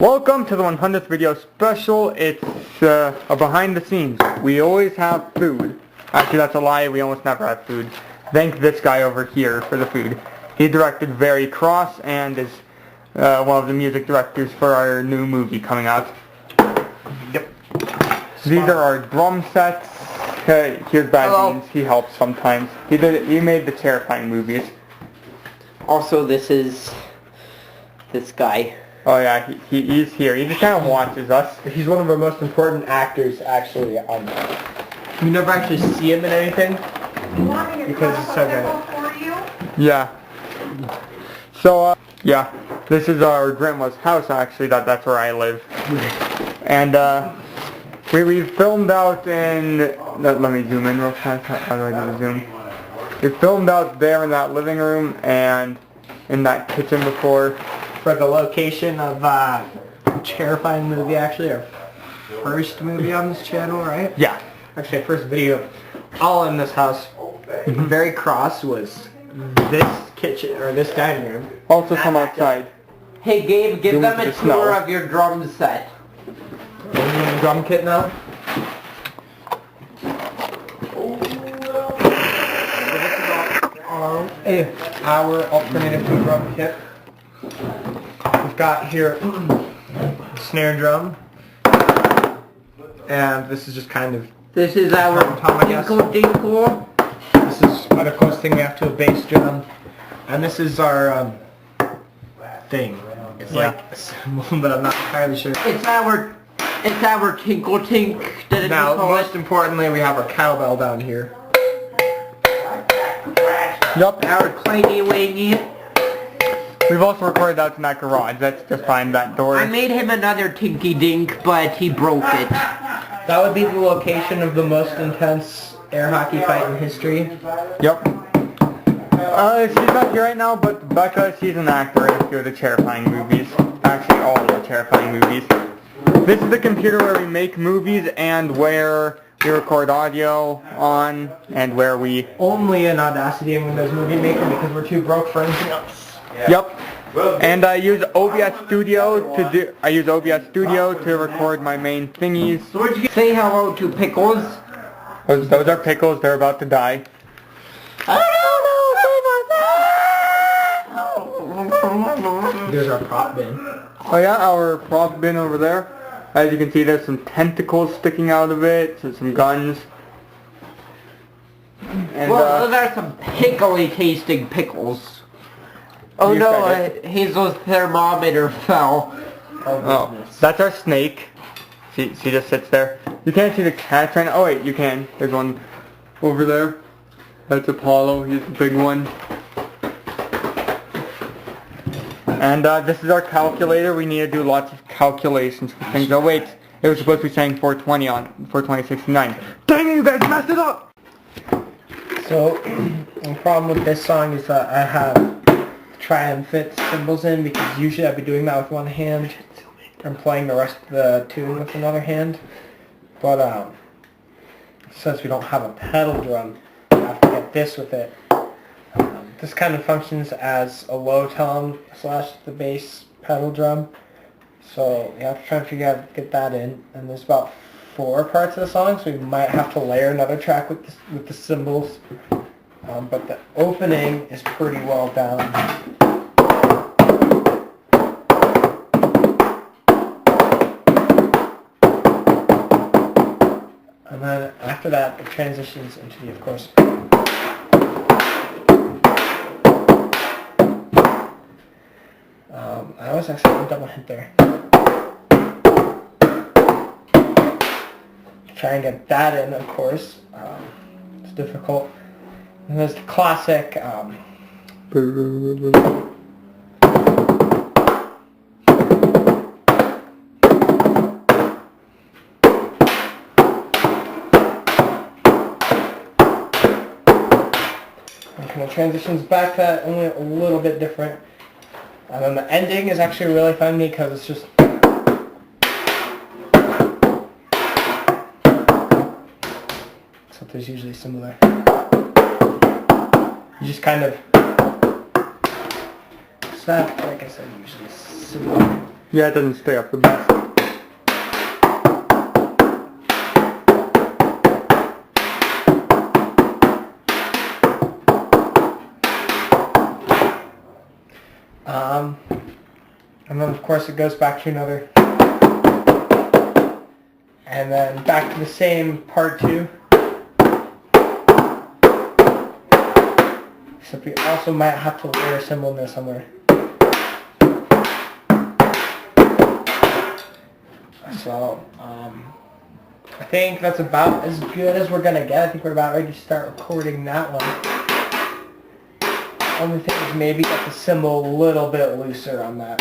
Welcome to the 100th video special. It's a behind the scenes. We always have food. Actually, that's a lie. We almost never have food. Thank this guy over here for the food. He directed Very Cross and is one of the music directors for our new movie coming out. Yep. So these are our drum sets. Here's Bad Beans. He helps sometimes. He made the terrifying movies. Also, this is this guy. Oh yeah, he's here. He just kind of watches us. He's one of our most important actors, actually. You never actually see him in anything because he's so good. Yeah. So yeah, this is our grandma's house. Actually, that's where I live. And we filmed out in. Let me zoom in real fast. How do I do the zoom? We filmed out there in that living room and in that kitchen before. For the location of terrifying movie, actually, our first movie on this channel, right? Yeah. Actually, our first video, all in this house. Very Cross was this kitchen or this dining room. Also come outside. Hey Gabe, give Zoom them to a the snow. tour of your drum set. Are you in the drum kit now? Our alternative to drum kit. We've got here snare drum, and this is just kind of This is our Tom, I guess. Dinkle Dinkle. This is the closest thing we have to a bass drum, and this is our thing. It's like a cymbal, but I'm not entirely sure. It's our Tinkle Tink. Now, most importantly, we have our cowbell down here. Yup. Our Clangy Wangy. We've also recorded out in that garage. That's just behind that door. I made him another Tinky Dink, but he broke it. That would be the location of the most intense air hockey fight in history. Yep. She's not here right now, but Becca, she's an actor in a few of the terrifying movies. Actually, all of the terrifying movies. This is the computer where we make movies and where we record audio on and where we... Only in Audacity and Windows Movie Maker because we're too broke for anything else. Yep. And I use OBS Studio to record my main thingies. Say hello to Pickles. Those are pickles. They're about to die. There's our prop bin. Oh yeah, our prop bin over there. As you can see, there's some tentacles sticking out of it, so some guns. And, Well, those are some pickly tasting pickles. Oh You no, said Hazel's thermometer fell. Oh, that's our snake. She just sits there. You can't see the cat right now. Oh wait, you can. There's one over there. That's Apollo. He's the big one. And this is our calculator. We need to do lots of calculations for things. Oh wait, it was supposed to be saying 420 on 42069. Dang it, you guys messed it up! So, the problem with this song is that I have triumphant cymbals in because usually I'd be doing that with one hand and playing the rest of the tune with another hand. But since we don't have a pedal drum, I have to get this with it. This kind of functions as a low tone / the bass pedal drum. So you have to try and figure out get that in. And there's about 4 parts of the song, so we might have to layer another track with the cymbals. But the opening is pretty well done. And then after that, it transitions into the, of course, I always accidentally double hit there. Try and get that in, of course. It's difficult. And there's the classic. Kind of transitions back to that, only a little bit different. And then the ending is actually really fun because it's just something's usually similar. You just kind of snap, like I said, usually similar. Yeah, it doesn't stay up the best. And then of course it goes back to another, and then back to the same part 2. Except we also might have to layer a cymbal in there somewhere. So, I think that's about as good as we're gonna get. I think we're about ready to start recording that one. Only thing is maybe get the cymbal a little bit looser on that.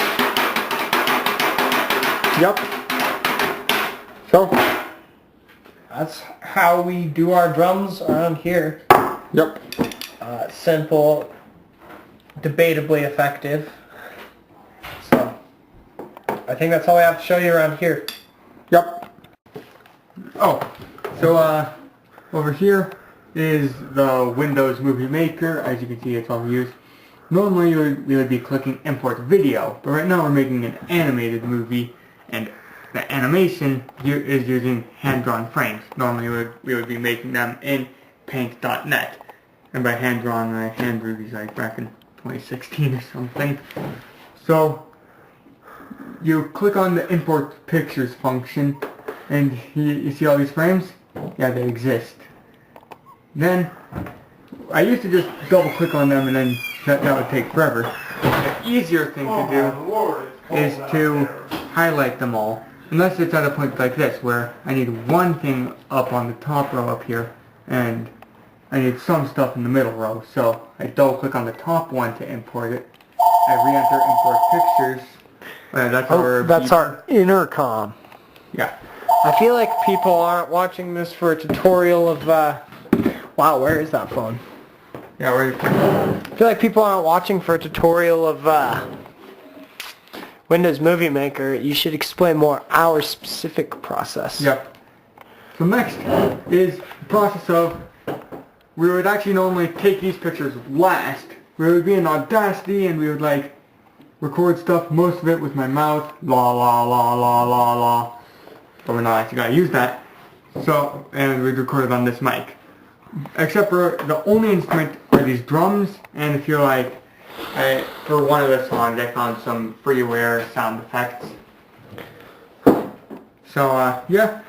Yep. So, That's how we do our drums around here. yep. Simple, debatably effective. So, I think that's all I have to show you around here. Yep. Oh, so over here is the Windows Movie Maker. As you can see, it's on use. Normally we would be clicking import video, but right now we're making an animated movie, and the animation is using hand-drawn frames. Normally we would be making them in paint.net. And by hand-drawn, I hand-drew these like back in 2016 or something. So, you click on the import pictures function, and you see all these frames? Yeah, they exist. Then, I used to just double click on them and then that would take forever. The easier thing to do is to highlight them all. Unless it's at a point like this, where I need one thing up on the top row up here, and I need some stuff in the middle row. So, I double click on the top one to import it. I re-enter import pictures. That's our intercom. Yeah. I feel like people aren't watching this for a tutorial of, wow, where is that phone? Yeah, where I feel like people aren't watching for a tutorial of, Windows Movie Maker. You should explain more our specific process. Yep. So next is the process of, we would actually normally take these pictures last. We would be in Audacity and we would like record stuff, most of it with my mouth, la la la la la la. But we're not actually going to use that. So, and we'd record it on this mic. Except for the only instrument are these drums, and if you're like, for one of the songs I found some freeware sound effects. So, yeah.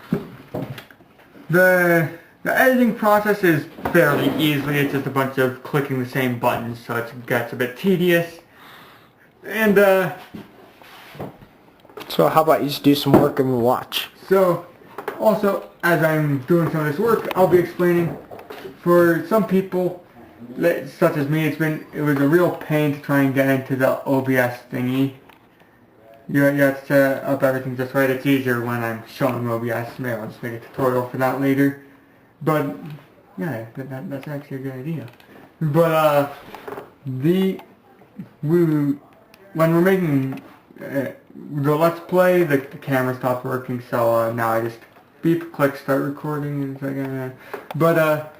The editing process is fairly easy. It's just a bunch of clicking the same buttons, so it gets a bit tedious. And, So how about you just do some work and we'll watch? so, also, as I'm doing some of this work, I'll be explaining, for some people, such as me, it was a real pain to try and get into the OBS thingy. You have to set up everything just right. It's easier when I'm showing OBS. Maybe I'll just make a tutorial for that later. But, yeah, that's actually a good idea. But, when we're making the Let's Play, the camera stopped working, so now I just beep, click, start recording, and it's like, But,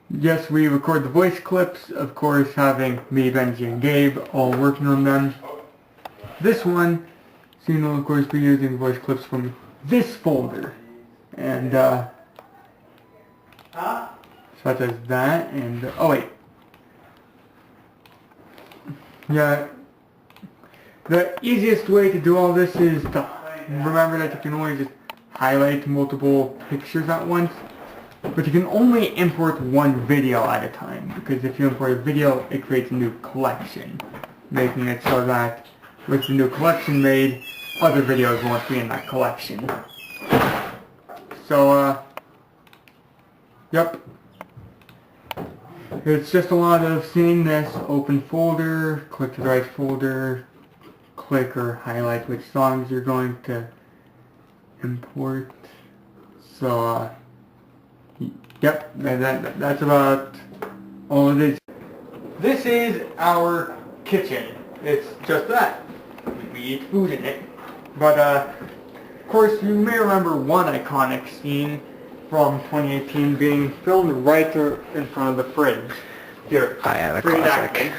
yes, we record the voice clips, of course, having me, Benji, and Gabe all working on them. This one, so you'll, of course, be using voice clips from this folder. And, such as that, and, oh wait. Yeah, the easiest way to do all this is to remember that you can only just highlight multiple pictures at once. But you can only import one video at a time, because if you import a video, it creates a new collection, making it so that with the new collection made, other videos won't be in that collection. So, yep. It's just a lot of seeing this, open folder, click to the right folder, click or highlight which songs you're going to import. So, yep, that's about all it is. This is our kitchen. It's just that. We eat food in it. But, of course, you may remember one iconic scene from 2018 being filmed right there in front of the fridge. Here, I am a straight classic. acting.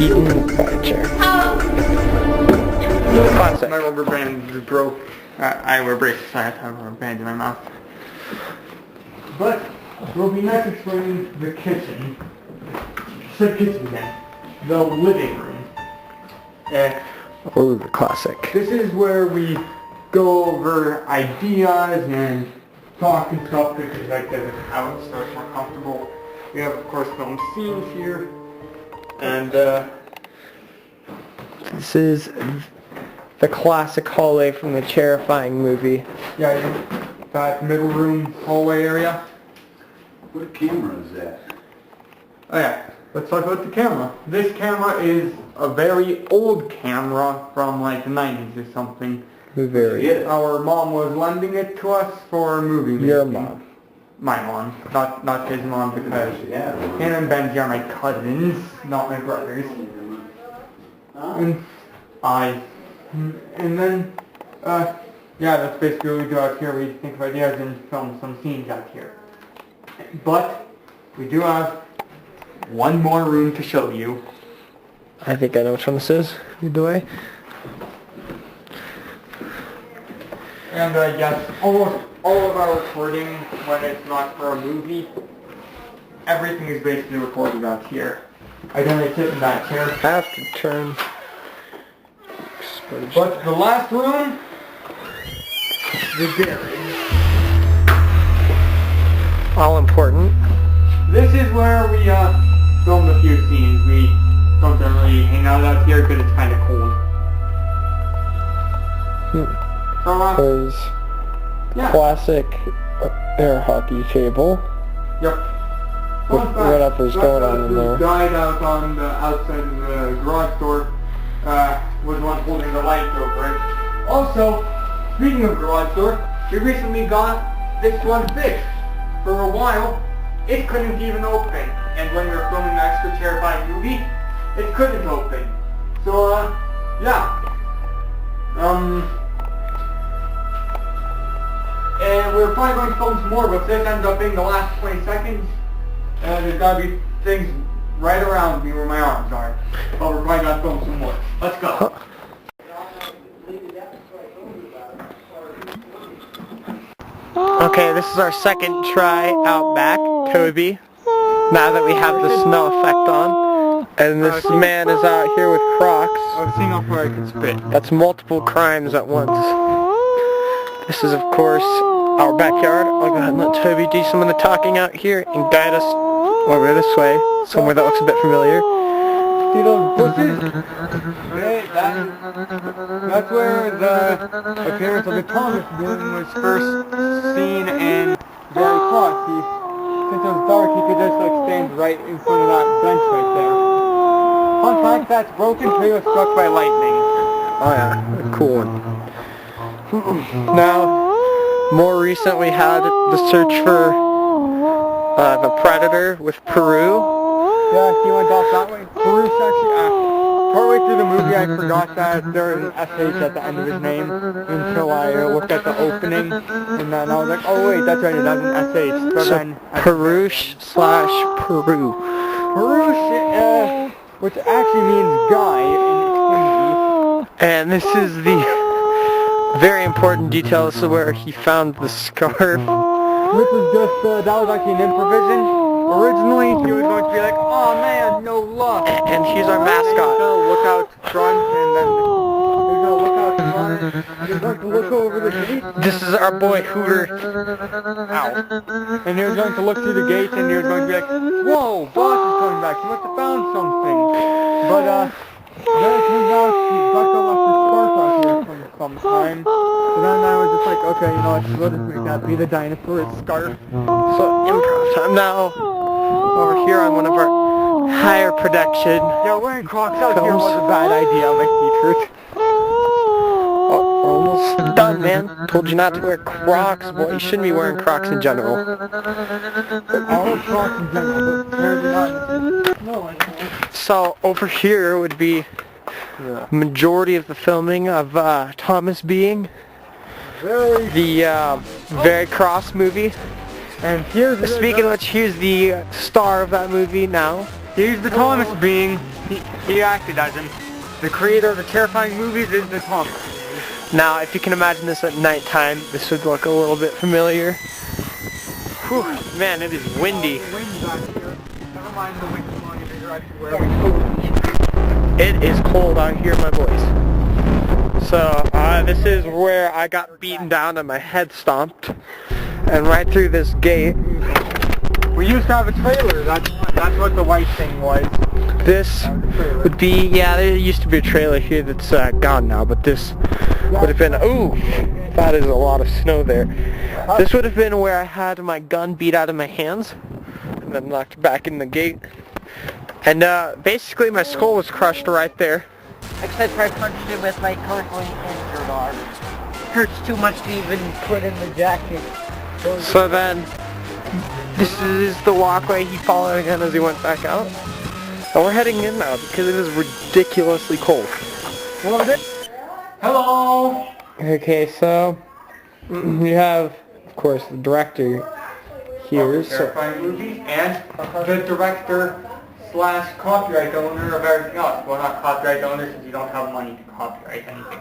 eaten by a chair. Classic. My rubber band broke. I wear braces, so I have to have a rubber band in my mouth. But we'll be next exploring the kitchen. The kitchen then. The living room. Oh, the classic. This is where we go over ideas and talk and stuff because like the house so it's more comfortable. We have of course film scenes here. And This is the classic hallway from the terrifying movie. yeah, that middle room hallway area. What camera is that? Oh yeah, let's talk about the camera. This camera is a very old camera from like the 90s or something. Very. Our mom was lending it to us for movie making. Your mom. My mom, not his mom because Yeah. Hannah and Benji are my cousins, not my brothers. And then, yeah, that's basically what we do out here. We think of ideas and film some scenes out here. But we do have one more room to show you. I think I know which one this is. Lead the way. And yes, almost all of our recording, when it's not for a movie, everything is basically recorded out here. I generally sit in that chair. I have to turn. But the last room, the dairy. All important. This is where we filmed a few scenes. We don't really hang out here because it's kind of cold. So, There's yeah. classic air hockey table. Yep. With whatever's going on in there. The guy out on the outside of the garage door was the one holding the light over it. Also, speaking of garage door, we recently got this one fixed. For a while, it couldn't even open. And when we were filming the extra terrifying movie, it couldn't open. So, yeah. And we're probably going to film some more, but if this ends up being the last 20 seconds, there's gotta be things right around me where my arms are. But we're probably gonna film some more. Let's go. Okay, this is our second try out back, Toby. Now that we have the snow effect on. And this man is out here with Crocs. I was seeing how far I can spit. That's multiple crimes at once. This is, of course, our backyard. I'll go ahead and let Toby do some of the talking out here and guide us over this way, somewhere that looks a bit familiar. See those bushes? Hey, that's where the appearance of the Thomas balloon was first seen in Gary Cross. Since it was dark, he could just like stand right in front of that bench right there. Fun fact, that's broken tree was struck by lightning. Oh yeah, a cool one. Now, more recent we had the search for the Predator with Peru. Yeah, he went off that way. Bruce actually, partway through the movie I forgot that there was an SH at the end of his name until I looked at the opening and then I was like, oh wait, that's right, that's an SH. But So, then, Perush/Peru. Perush, which actually means guy in Hindi. And this is the very important detail. This is where he found the scarf. Which was just, that was actually an improvisation. Originally, he was going to be like, oh man, no luck. And he's our He's mascot. gonna look out front and then he's gonna look out front. He's going to look over the gate. This is our boy Hooter. Ow. And he was going to look through the gate and he was going to be like, whoa, boss is coming back. He must have found something. But, then it turns out he Bucko left his scarf out here for some time. So then I was just like, okay, you know what, we'll just make that be the dinosaur's scarf. So improv time now. Over here on one of our higher production. Yeah, wearing Crocs out here was a bad idea, like the truth. Oh, we're almost done, man. Told you not to wear Crocs, boy. You shouldn't be wearing Crocs in general. I wear Crocs in general, but apparently not. No, I don't. So over here would be Yeah. majority of the filming of Thomas Being, Very. the Very Cross movie. And here's Speaking of which, here's the star of that movie now. He's the Thomas being. He acted as him. The creator of the terrifying movies is the Thomas. Now, if you can imagine this at nighttime, this would look a little bit familiar. Whew, man, it is windy. Never mind the wind blowing in the direction where we It is cold out here, my boys. So, this is where I got beaten down and my head stomped. And right through this gate. We used to have a trailer. That's what the white thing was. This would be, yeah, there used to be a trailer here that's gone now, but this would have been, ooh, that is a lot of snow there. This would have been where I had my gun beat out of my hands, and then knocked back in the gate. And basically my skull was crushed right there. Except I punched it with my currently injured arm. Hurts too much to even put in the jacket. So then, this is the walkway he followed again as he went back out. And we're heading in now because it is ridiculously cold. Hello. Okay, so you have, of course, the director here. So Terrifying movies and the director slash copyright owner of everything else. Well, not copyright owner since you don't have money to copyright anything.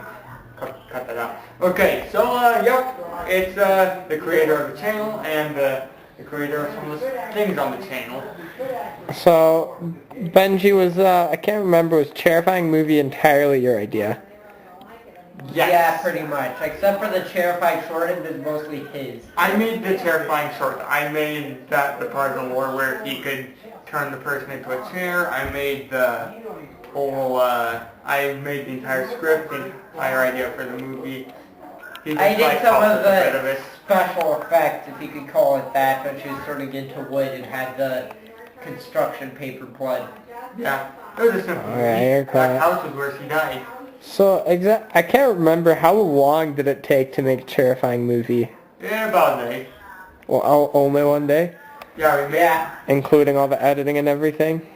Cut that out. Okay, so yep, it's the creator of the channel and the creator of some of the things on the channel. So Benji was, I can't remember, was Terrifying movie entirely your idea? Yes. Yeah, pretty much. Except for the terrifying short, it was mostly his. I made the terrifying short. I made that the part of the lore where he could turn the person into a chair. I made the whole, I made the entire script, the entire idea for the movie. He I just, like, did some helped of with a bit of the it. special effects, if you could call it that, which is sort of into wood and had the construction paper blood. Yeah, it was a simple movie. Alright, okay. That house was where she died. So I can't remember, how long did it take to make a Terrifying movie? Yeah, about a day. Well, only one day? Yeah, we made Yeah, Including all the editing and everything?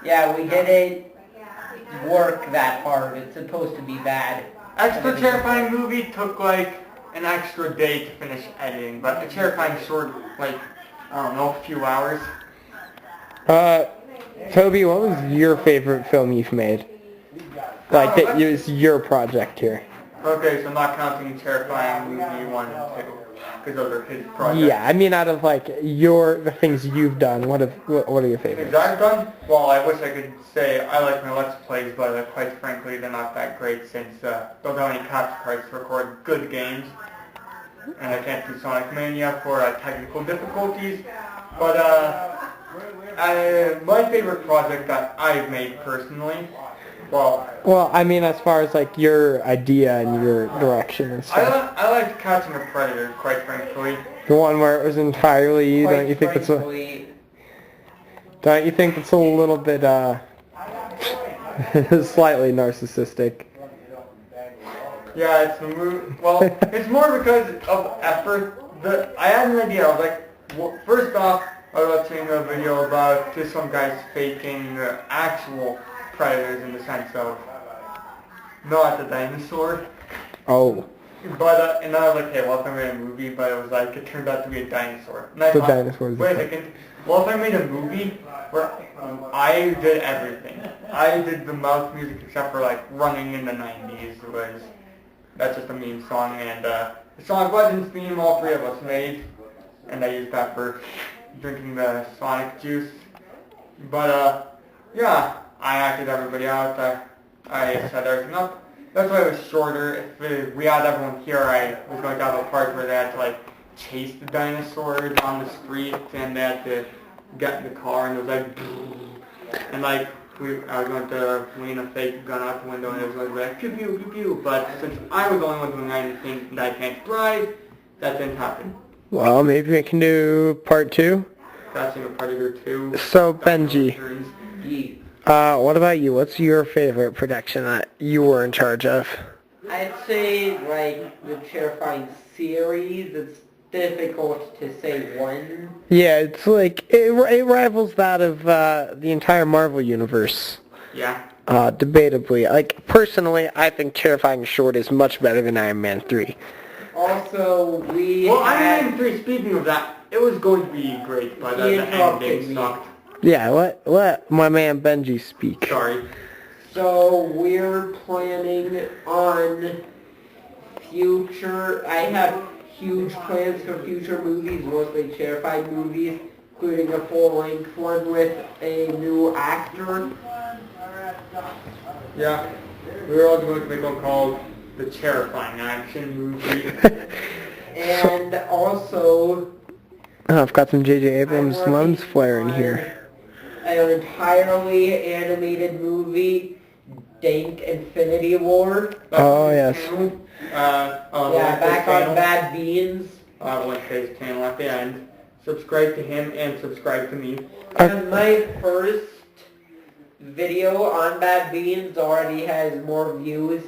yeah, we didn't work that hard. It's supposed to be bad. Extra terrifying movie took like an extra day to finish editing, but the terrifying short, like, I don't know, a few hours. Toby, what was your favorite film you've made? Like, that was your project here. Okay, so not counting terrifying movie 1 and 2, because those are his projects. Yeah, I mean out of like the things you've done, what are your favorites? Things I've done? Well, I wish I could say I like my Let's Plays, but quite frankly, they're not that great since don't have any capture cards to record good games. And I can't do Sonic Mania for technical difficulties. But my favorite project that I've made personally, Well, I mean as far as like your idea and your direction and stuff. I like Catching a Predator, quite frankly. The one where it was entirely you, Quite don't you think it's a frankly, little bit slightly narcissistic? Yeah, it's a movie. Well, it's more because of effort. I had an idea. I was like, first off, I was watching a video about just some guys faking actual predators in the sense of not the dinosaur. Oh, But and then I was like, hey, well, if I made a movie, but it was like it turned out to be a dinosaur. And I the thought, dinosaurs. wait a second. Well, if I made a movie where I did everything, I did the mouse music except for like Running in the 90s that's just a meme song, and the Sonic Legends theme all three of us made, and I used that for drinking the Sonic juice. But yeah, I acted everybody out. I set everything up. That's why it was shorter. If we had everyone here, I was going to have a part where they had to like chase the dinosaurs on the street, and they had to get in the car, and it was like, and like I was going to lean a fake gun out the window, and it was going to be like pew pew pew pew. But since I was the only one doing anything and I can't drive, that didn't happen. Well, maybe we can do part 2. Catching a Predator 2. So Benji, yeah. what about you? What's your favorite production that you were in charge of? I'd say, like, the terrifying series, it's difficult to say one. Yeah, it's like, it rivals that of the entire Marvel Universe. Yeah. Debatably. Like, personally, I think Terrifying Short is much better than Iron Man 3. Also, we Well, had... Iron Man 3, speaking of that, it was going to be great, but the He end interrupted game me. sucked. Yeah, let my man Benji speak. Sorry. So we're planning on future, I have huge plans for future movies, mostly terrified movies, including a full-length one with a new actor. Yeah. We were also going to make one called The Terrifying Action Movie. And also, Oh, I've got some J.J. Abrams I'm lens working flare in on here. an entirely animated movie, Dank Infinity War. Oh, yes. Yeah, back on Bad Beans. I'll have a link to his channel at the end. Subscribe to him and subscribe to me. And my first video on Bad Beans already has more views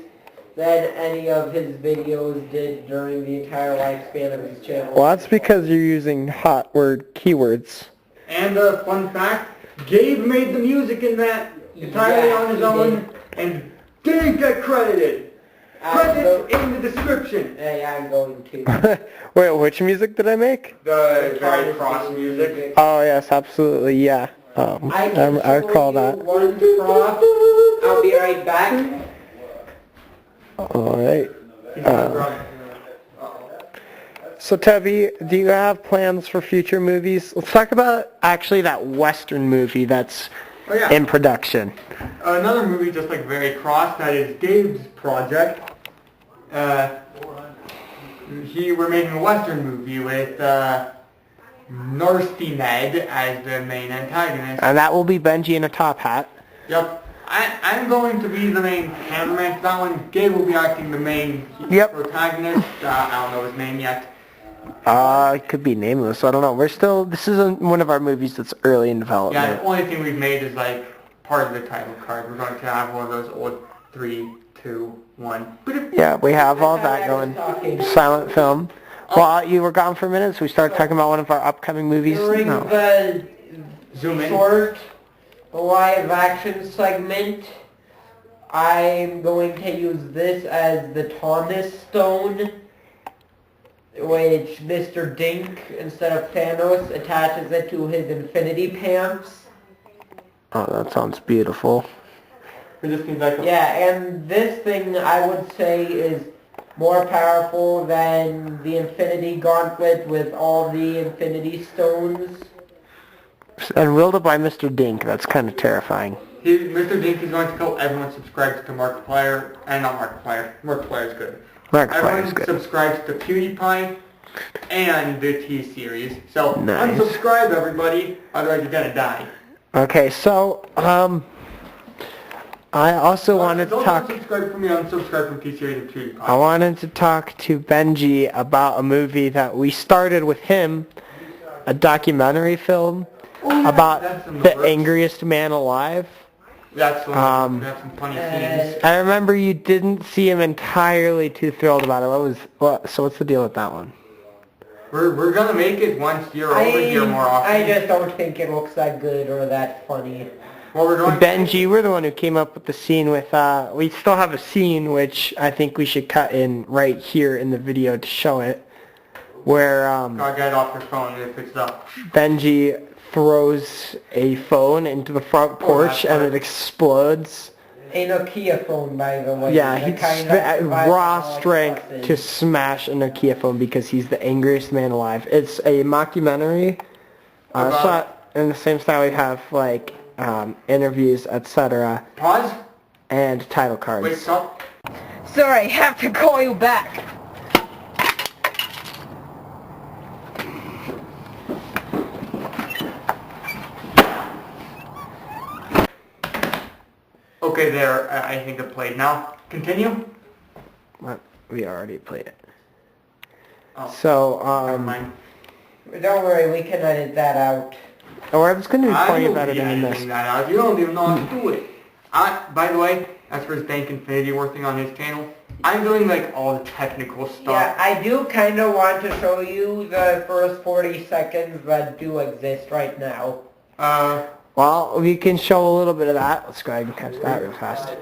than any of his videos did during the entire lifespan of his channel. Well, that's because you're using hot word keywords. And a fun fact, Gabe made the music in that entirely Yeah, on his he own, did. and didn't get credited. Credits in the description. Yeah, I'm going to. Wait, which music did I make? The very cross music. Oh, yes, absolutely, yeah. I recall that. One prop. I'll be right back. Alright. He's not drunk. So, Tubby, do you have plans for future movies? Let's talk about, actually, that Western movie that's Oh yeah. in production. Another movie just like Very Cross, that is Gabe's project. We're making a Western movie with Narsty Ned as the main antagonist. And that will be Benji in a top hat. Yep. I'm going to be the main cameraman for that one. Gabe will be acting the main Yep. protagonist. I don't know his name yet. It could be nameless, I don't know. This isn't one of our movies that's early in Yeah, development. the only thing we've made is like part of the title card. We're going to have one of those old 3, 2, 1. Yeah, we have all that going. Silent film. While you were gone for a minute, so we started talking about one of our upcoming movies. During No. the Zoom in. short live action segment, I'm going to use this as the Thomas Stone, which Mr. Dink, instead of Thanos, attaches it to his Infinity Pants. Oh, that sounds beautiful. We just need like a... Yeah, and this thing I would say is more powerful than the Infinity Gauntlet with all the Infinity Stones. And wielded by Mr. Dink, that's kind of terrifying. Mr. Dink is going to tell everyone subscribes to Markiplier, and not Markiplier. Markiplier is good. Markiplier is Everyone good. subscribes to PewDiePie and the T-Series. So Nice. unsubscribe, everybody, otherwise you're gonna die. Okay, so, I also wanted to Don't talk... unsubscribe from me, unsubscribe from T-Series and PewDiePie. I wanted to talk to Benji about a movie that we started with him, a documentary film about That's in the the works. angriest man alive. That's one. That's some funny scenes. I remember you didn't seem entirely too thrilled about it. So what's the deal with that one? We're gonna make it once you're over here more often. I just don't think it looks that good or that funny. Well, we're going. Benji, we're the one who came up with the scene with, we still have a scene which I think we should cut in right here in the video to show it, where Gotta get off your phone and fix it up. Benji throws a phone into the front porch and it explodes. A Nokia phone, by the way. Yeah, The he's kind that survives raw all strength buses. to smash a Nokia phone because he's the angriest man alive. It's a mockumentary. In the same style we have like interviews, etc., Pause. and title cards. Wait, stop. Sorry, I have to call you back. Okay, there. I think it played now. Continue. What? We already played it. Oh, So, never mind. Don't worry, we can edit that out. or I'm just going to be I plenty will of be editing in this. editing that out. You don't even know how to do it. By the way, that's for his Dank Infinity War thing on his channel. I'm doing like all the technical stuff. Yeah, I do kind of want to show you the first 40 seconds that do exist right now. Well, we can show a little bit of that. Let's go ahead and catch that real fast.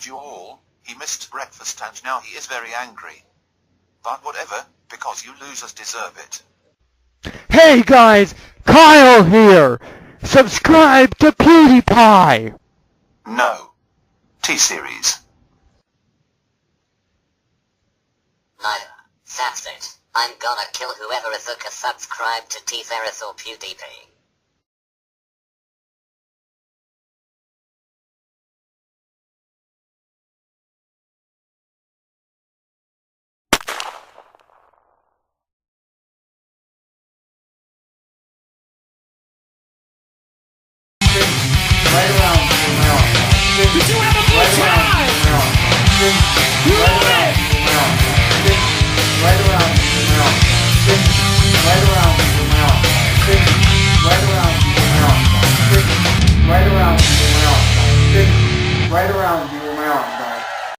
told you all, he missed breakfast and now he is very angry. But whatever, because you losers deserve it. Hey guys, Kyle here! Subscribe to PewDiePie! No. T-Series. Liar. That's it. I'm gonna kill whoever isn't subscribed to T-Series or PewDiePie.